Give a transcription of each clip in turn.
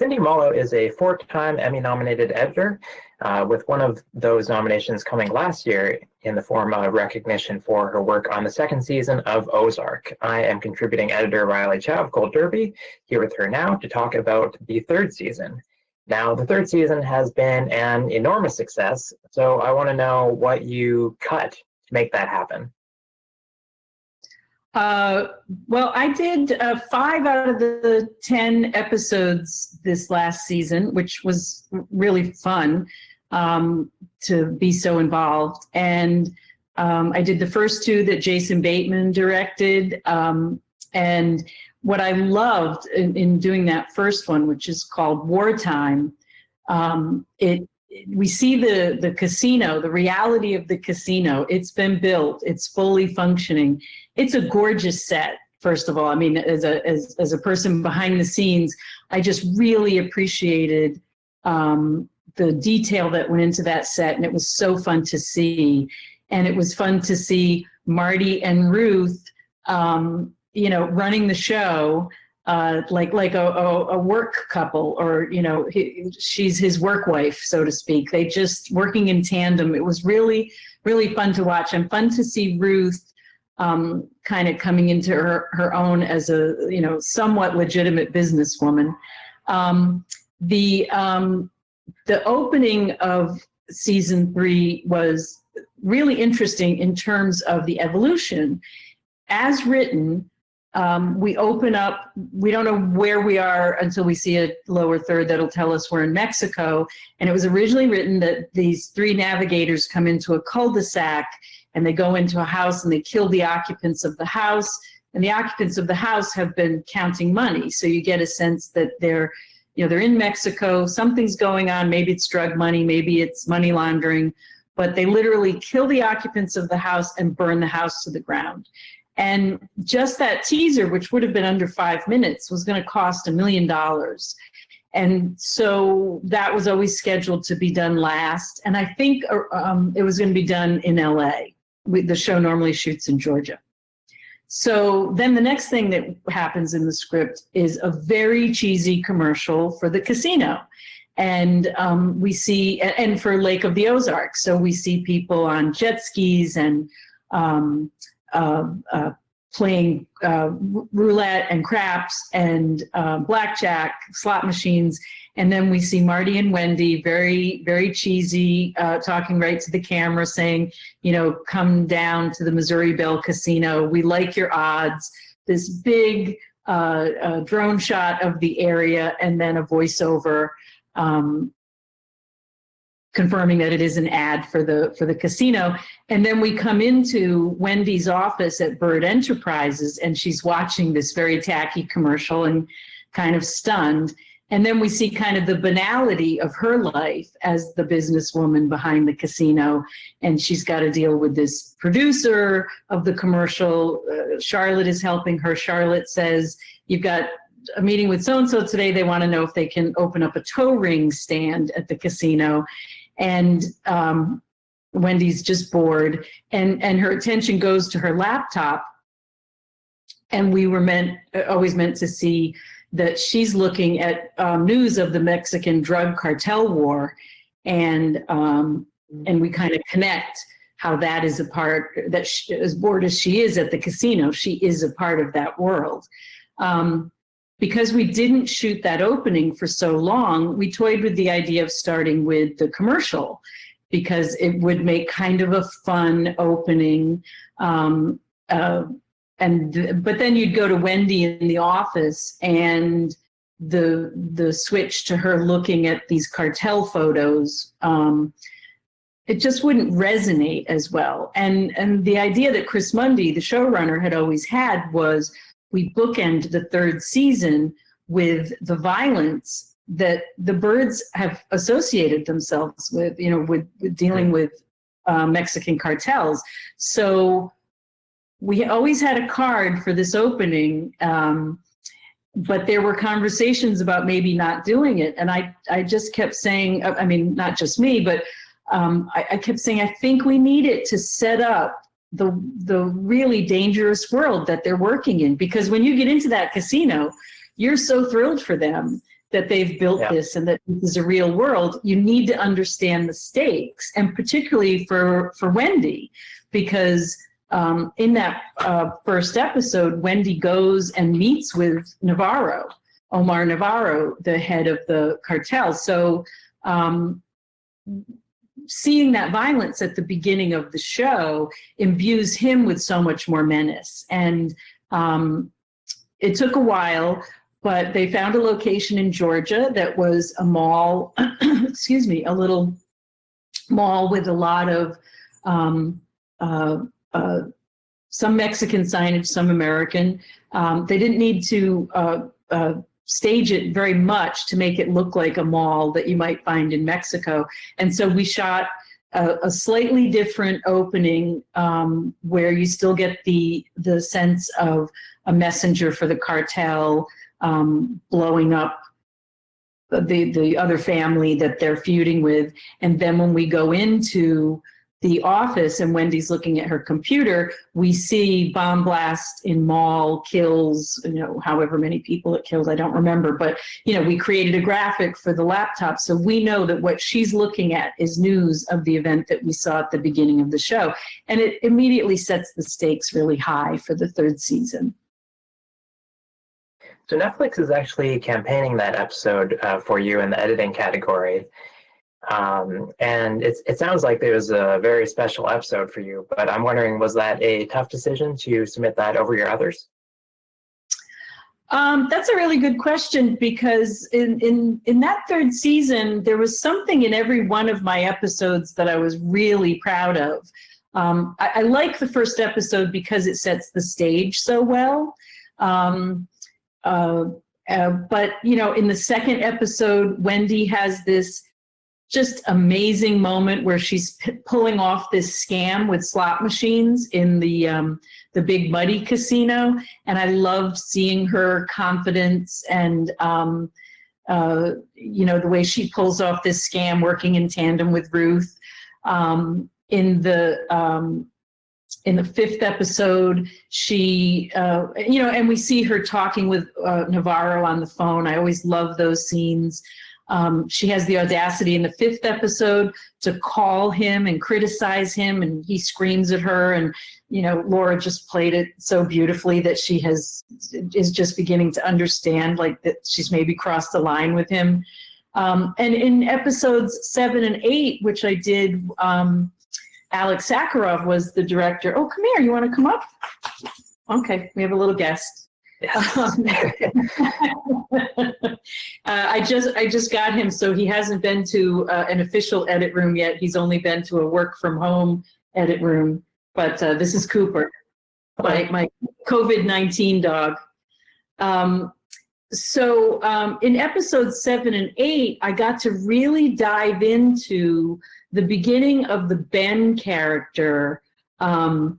Cindy Mollo is a four-time Emmy-nominated editor, with one of those nominations coming last year in the form of recognition for her work on the second season of Ozark. I am contributing editor Riley Chow of Gold Derby, here with her now to talk about the third season. Now, the third season has been an enormous success, so I want to know what you cut to make that happen. Well, I did 5 out of the 10 episodes this last season, which was really fun to be so involved. And I did the first 2 that Jason Bateman directed. And what I loved in doing that first one, which is called Wartime, we see the casino, the reality of the casino. It's been built. It's fully functioning. It's a gorgeous set, first of all. I mean, as a person behind the scenes, I just really appreciated the detail that went into that set, and it was so fun to see. And it was fun to see Marty and Ruth, running the show, like a work couple, or she's his work wife, so to speak. They just working in tandem. It was really, really fun to watch, and fun to see Ruth kind of coming into her own as a somewhat legitimate businesswoman. The opening of season 3 was really interesting in terms of the evolution. As written, we open up, we don't know where we are until we see a lower third that'll tell us we're in Mexico. And it was originally written that these 3 navigators come into a cul-de-sac, and they go into a house and they kill the occupants of the house. And the occupants of the house have been counting money. So you get a sense that they're in Mexico, something's going on. Maybe it's drug money, maybe it's money laundering, but they literally kill the occupants of the house and burn the house to the ground. And just that teaser, which would have been under 5 minutes, was going to cost $1 million. And so that was always scheduled to be done last. And I think it was going to be done in LA. The show normally shoots in Georgia. So then the next thing that happens in the script is a very cheesy commercial for the casino. And we see, and for Lake of the Ozarks. So we see people on jet skis and playing roulette and craps and blackjack, slot machines. And then we see Marty and Wendy, very, very cheesy, talking right to the camera, saying, come down to the Missouri Belle Casino. We like your odds. This big drone shot of the area, and then a voiceover confirming that it is an ad for the casino. And then we come into Wendy's office at Bird Enterprises, and she's watching this very tacky commercial and kind of stunned. And then we see kind of the banality of her life as the businesswoman behind the casino. And she's got to deal with this producer of the commercial. Charlotte is helping her. Charlotte says, you've got a meeting with so-and-so today. They want to know if they can open up a toe ring stand at the casino. And Wendy's just bored. And her attention goes to her laptop. And we were always meant to see that she's looking at news of the Mexican drug cartel war, and we kind of connect how that is a part, that she, as bored as she is at the casino, she is a part of that world. Because we didn't shoot that opening for so long, we toyed with the idea of starting with the commercial, because it would make kind of a fun opening. But then you'd go to Wendy in the office, and the switch to her looking at these cartel photos, it just wouldn't resonate as well. And the idea that Chris Mundy, the showrunner, had always had was, we bookend the third season with the violence that the Birds have associated themselves with, with dealing with Mexican cartels. So we always had a card for this opening, but there were conversations about maybe not doing it. And I just kept saying, I mean, not just me, but I kept saying, I think we need it to set up the really dangerous world that they're working in. Because when you get into that casino, you're so thrilled for them that they've built this and that this is a real world, you need to understand the stakes, and particularly for Wendy, because in that first episode, Wendy goes and meets with Omar Navarro, the head of the cartel. So seeing that violence at the beginning of the show imbues him with so much more menace. And it took a while, but they found a location in Georgia that was a mall, excuse me, a little mall with a lot of some Mexican signage, some American. They didn't need to stage it very much to make it look like a mall that you might find in Mexico. And so we shot a slightly different opening where you still get the sense of a messenger for the cartel blowing up the other family that they're feuding with. And then when we go into the office and Wendy's looking at her computer, we see bomb blast in mall, kills, however many people it kills, I don't remember. But, we created a graphic for the laptop. So we know that what she's looking at is news of the event that we saw at the beginning of the show. And it immediately sets the stakes really high for the third season. So Netflix is actually campaigning that episode for you in the editing category. And it sounds like it was a very special episode for you, but I'm wondering, was that a tough decision to submit that over your others? That's a really good question, because in that third season, there was something in every one of my episodes that I was really proud of. I like the first episode because it sets the stage so well. But, in the second episode, Wendy has this just amazing moment where she's pulling off this scam with slot machines in the Big Muddy casino. And I loved seeing her confidence and, the way she pulls off this scam working in tandem with Ruth. In the fifth episode, she, and we see her talking with Navarro on the phone. I always love those scenes. She has the audacity in the fifth episode to call him and criticize him, and he screams at her. And, Laura just played it so beautifully that she is just beginning to understand, like, that she's maybe crossed the line with him. And in episodes 7 and 8, which I did, Alex Sakharov was the director. Oh, come here. You want to come up? Okay, we have a little guest. Yes. I just got him, so he hasn't been to an official edit room yet. He's only been to a work from home edit room. But this is Cooper, my COVID-19 dog. So in episodes 7 and 8, I got to really dive into the beginning of the Ben character. Actually,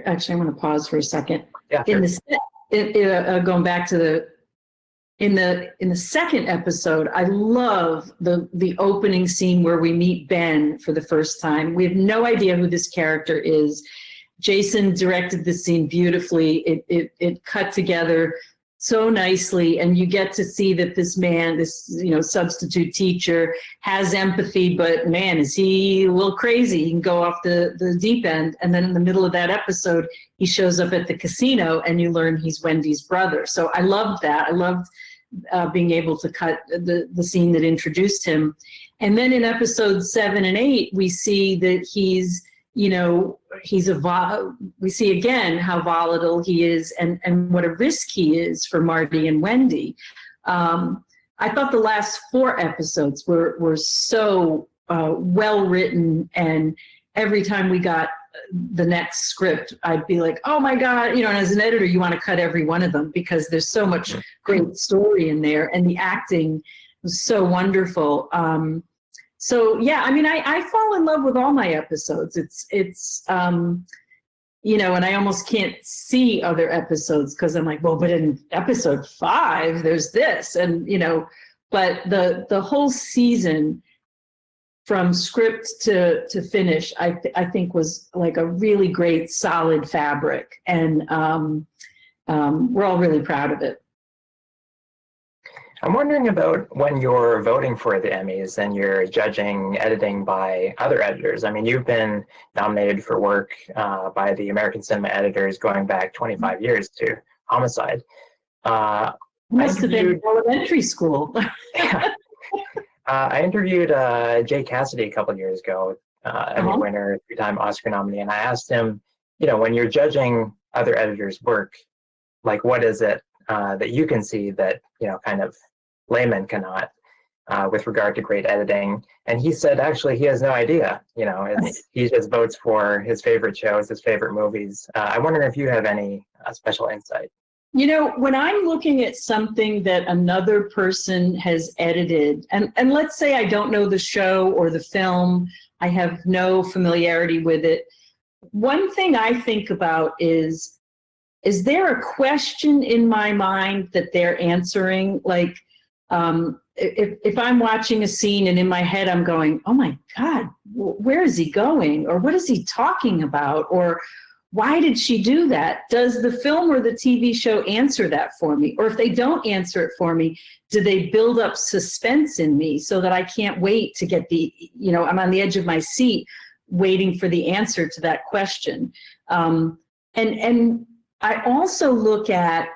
I'm going to pause for a second. Yeah, sure. Going back to in the second episode, I love the opening scene where we meet Ben for the first time. We have no idea who this character is. Jason directed this scene beautifully. It cut together so nicely, and you get to see that this man, this substitute teacher, has empathy, but man, is he a little crazy. He can go off the deep end. And then in the middle of that episode, he shows up at the casino, and you learn he's Wendy's brother. So I loved that. I loved being able to cut the scene that introduced him. And then in episodes 7 and 8, we see that we see again how volatile he is and what a risk he is for Marty and Wendy. I thought the last 4 episodes were so well written, and every time we got the next script, I'd be like, oh my God, and as an editor, you want to cut every one of them because there's so much great story in there, and the acting was so wonderful. So yeah, I fall in love with all my episodes. It's and I almost can't see other episodes because I'm like, well, but in episode 5, there's this, and but the whole season from script to finish, I think was like a really great solid fabric, and we're all really proud of it. I'm wondering about when you're voting for the Emmys and you're judging editing by other editors. I mean, you've been nominated for work by the American Cinema Editors going back 25 years to Homicide. Must have been elementary school. I interviewed Jay Cassidy a couple of years ago, Emmy winner, 3-time Oscar nominee, and I asked him, when you're judging other editors' work, like what is it that you can see that, kind of laymen cannot with regard to great editing? And he said, actually, he has no idea. He just votes for his favorite shows, his favorite movies. I wonder if you have any special insight. When I'm looking at something that another person has edited, and let's say I don't know the show or the film, I have no familiarity with it. One thing I think about is there a question in my mind that they're answering? Like, if I'm watching a scene and in my head I'm going, oh my God, where is he going? Or what is he talking about? Or why did she do that? Does the film or the TV show answer that for me? Or if they don't answer it for me, do they build up suspense in me so that I can't wait to get I'm on the edge of my seat waiting for the answer to that question. And I also look at,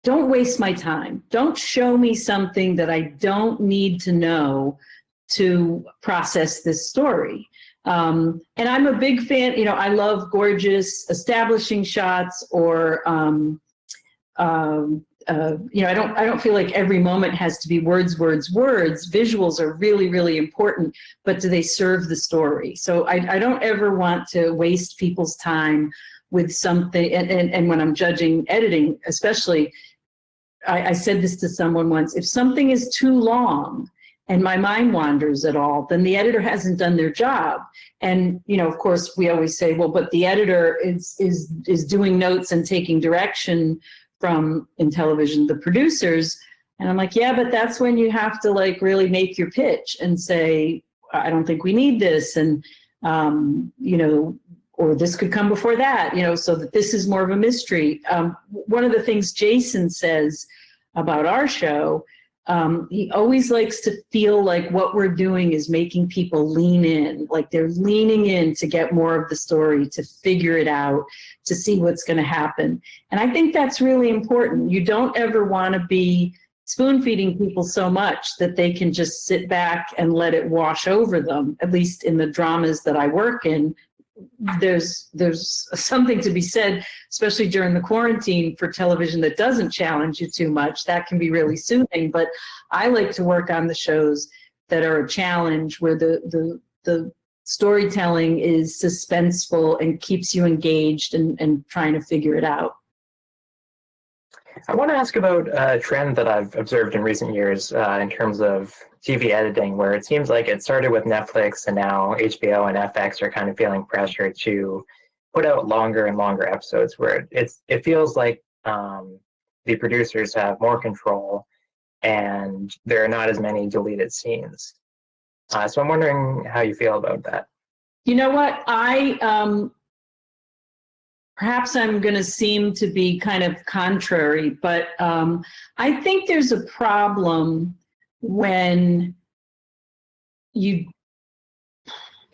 don't waste my time. Don't show me something that I don't need to know to process this story. And I'm a big fan, I love gorgeous establishing shots, or, I don't feel like every moment has to be words. Visuals are really, really important, but do they serve the story? So I don't ever want to waste people's time with something. And when I'm judging editing, especially, I said this to someone once, if something is too long and my mind wanders at all, then the editor hasn't done their job. And, of course, we always say, well, but the editor is doing notes and taking direction from, in television, the producers. And I'm like, yeah, but that's when you have to really make your pitch and say, I don't think we need this. And, or this could come before that, so that this is more of a mystery. One of the things Jason says about our show, he always likes to feel like what we're doing is making people lean in, like they're leaning in to get more of the story, to figure it out, to see what's going to happen. And I think that's really important. You don't ever want to be spoon feeding people so much that they can just sit back and let it wash over them. At least in the dramas that I work in, there's something to be said, especially during the quarantine, for television that doesn't challenge you too much. That can be really soothing. But I like to work on the shows that are a challenge, where the storytelling is suspenseful and keeps you engaged and trying to figure it out. I want to ask about a trend that I've observed in recent years in terms of TV editing, where it seems like it started with Netflix and now HBO and FX are kind of feeling pressure to put out longer and longer episodes, where it feels like the producers have more control and there are not as many deleted scenes. So I'm wondering how you feel about that. You know what? Perhaps I'm going to seem to be kind of contrary, but I think there's a problem when it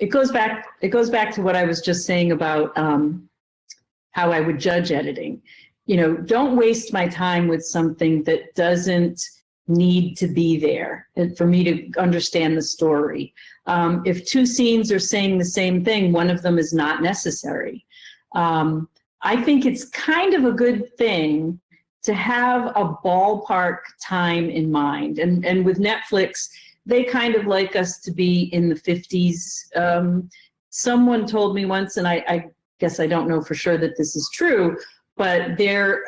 goes back to what I was just saying about how I would judge editing. Don't waste my time with something that doesn't need to be there for me to understand the story. If two scenes are saying the same thing, one of them is not necessary. I think it's kind of a good thing to have a ballpark time in mind. And with Netflix, they kind of like us to be in the 50s. Someone told me once, and I guess I don't know for sure that this is true, but their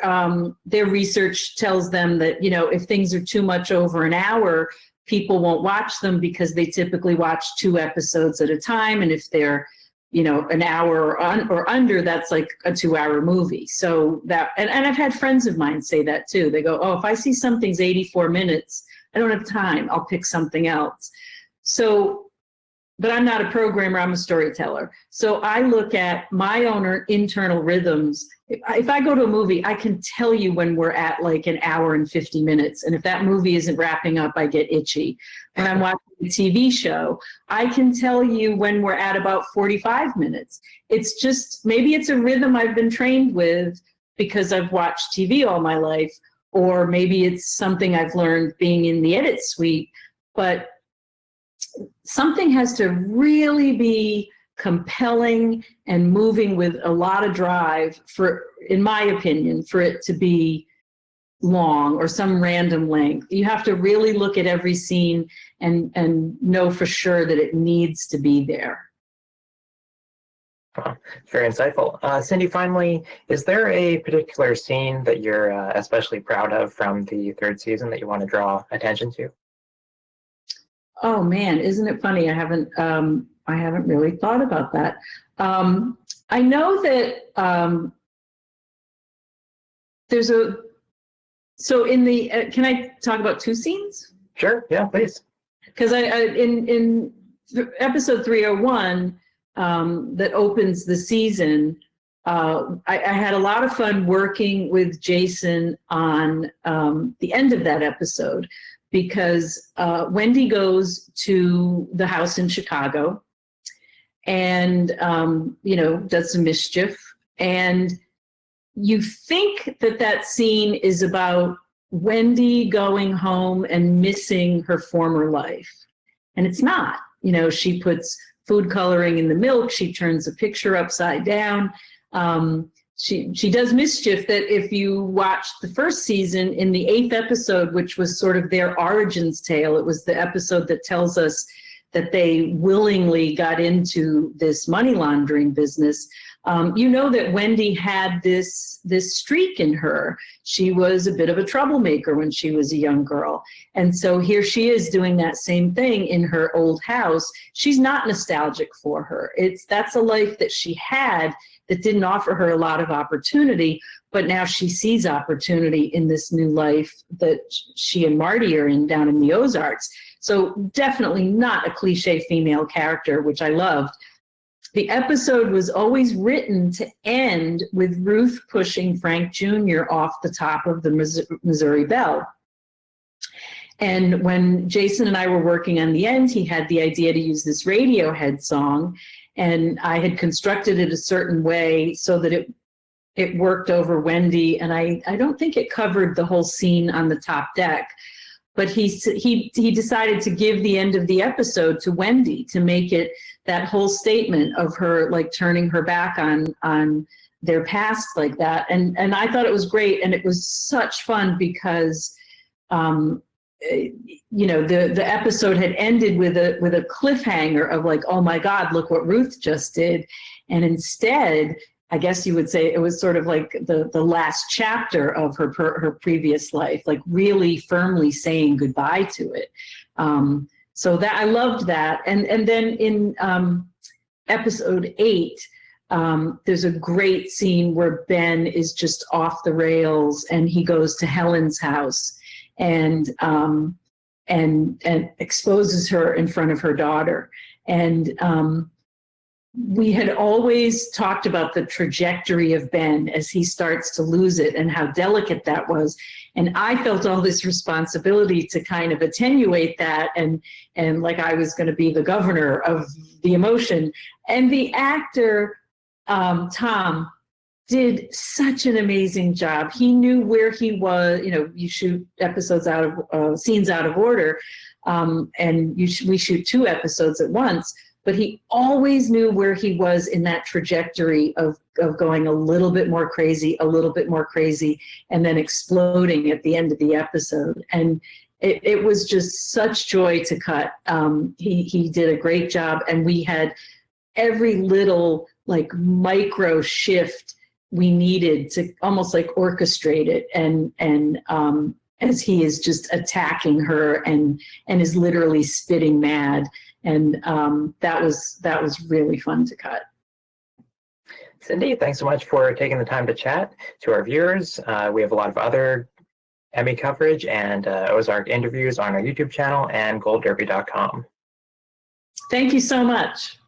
research tells them that, if things are too much over an hour, people won't watch them because they typically watch 2 episodes at a time. And if they're an hour or under, that's like a 2-hour movie. So that, and I've had friends of mine say that too. They go, oh, if I see something's 84 minutes, I don't have time, I'll pick something else. So but I'm not a programmer, I'm a storyteller. So I look at my own internal rhythms. If I go to a movie, I can tell you when we're at like an hour and 50 minutes. And if that movie isn't wrapping up, I get itchy. When I'm watching a TV show, I can tell you when we're at about 45 minutes. It's just, maybe it's a rhythm I've been trained with because I've watched TV all my life, or maybe it's something I've learned being in the edit suite, but something has to really be compelling and moving with a lot of drive for, in my opinion, for it to be long or some random length. You have to really look at every scene and know for sure that it needs to be there. Wow, very insightful. Cindy, finally, is there a particular scene that you're especially proud of from the third season that you want to draw attention to? Oh man, isn't it funny? I haven't really thought about that. I know that there's a, so in the, can I talk about two scenes? Sure, yeah, please. Because in episode 301 that opens the season, I had a lot of fun working with Jason on the end of that episode, because Wendy goes to the house in Chicago and, does some mischief. And you think that scene is about Wendy going home and missing her former life. And it's not. She puts food coloring in the milk. She turns a picture upside down. She does mischief that if you watched the first season, in the 8th episode, which was sort of their origins tale, it was the episode that tells us that they willingly got into this money laundering business. That Wendy had this streak in her. She was a bit of a troublemaker when she was a young girl. And so here she is doing that same thing in her old house. She's not nostalgic for her. That's a life that she had that didn't offer her a lot of opportunity, but now she sees opportunity in this new life that she and Marty are in down in the Ozarks. So definitely not a cliche female character, which I loved. The episode was always written to end with Ruth pushing Frank Jr. off the top of the Missouri Belle. And when Jason and I were working on the end, he had the idea to use this Radiohead song, and I had constructed it a certain way so that it worked over Wendy, and I don't think it covered the whole scene on the top deck. But he decided to give the end of the episode to Wendy, to make it that whole statement of her like turning her back on their past like that. And I thought it was great, and it was such fun because the episode had ended with a cliffhanger of like, oh my God, look what Ruth just did. And instead, I guess you would say it was sort of like the last chapter of her previous life, like really firmly saying goodbye to it. So that I loved that. And then in episode 8, there's a great scene where Ben is just off the rails, and he goes to Helen's house and exposes her in front of her daughter. And we had always talked about the trajectory of Ben as he starts to lose it and how delicate that was. And I felt all this responsibility to kind of attenuate that and like I was going to be the governor of the emotion. And the actor, Tom, did such an amazing job. He knew where he was. You shoot episodes out of scenes out of order, and we shoot 2 episodes at once. But he always knew where he was in that trajectory of going a little bit more crazy, and then exploding at the end of the episode. And it was just such joy to cut. He did a great job, and we had every little like micro shift we needed to almost like orchestrate it. And as he is just attacking her and is literally spitting mad. And that was really fun to cut. Cindy, thanks so much for taking the time to chat. To our viewers, we have a lot of other Emmy coverage and Ozark interviews on our YouTube channel and goldderby.com. Thank you so much.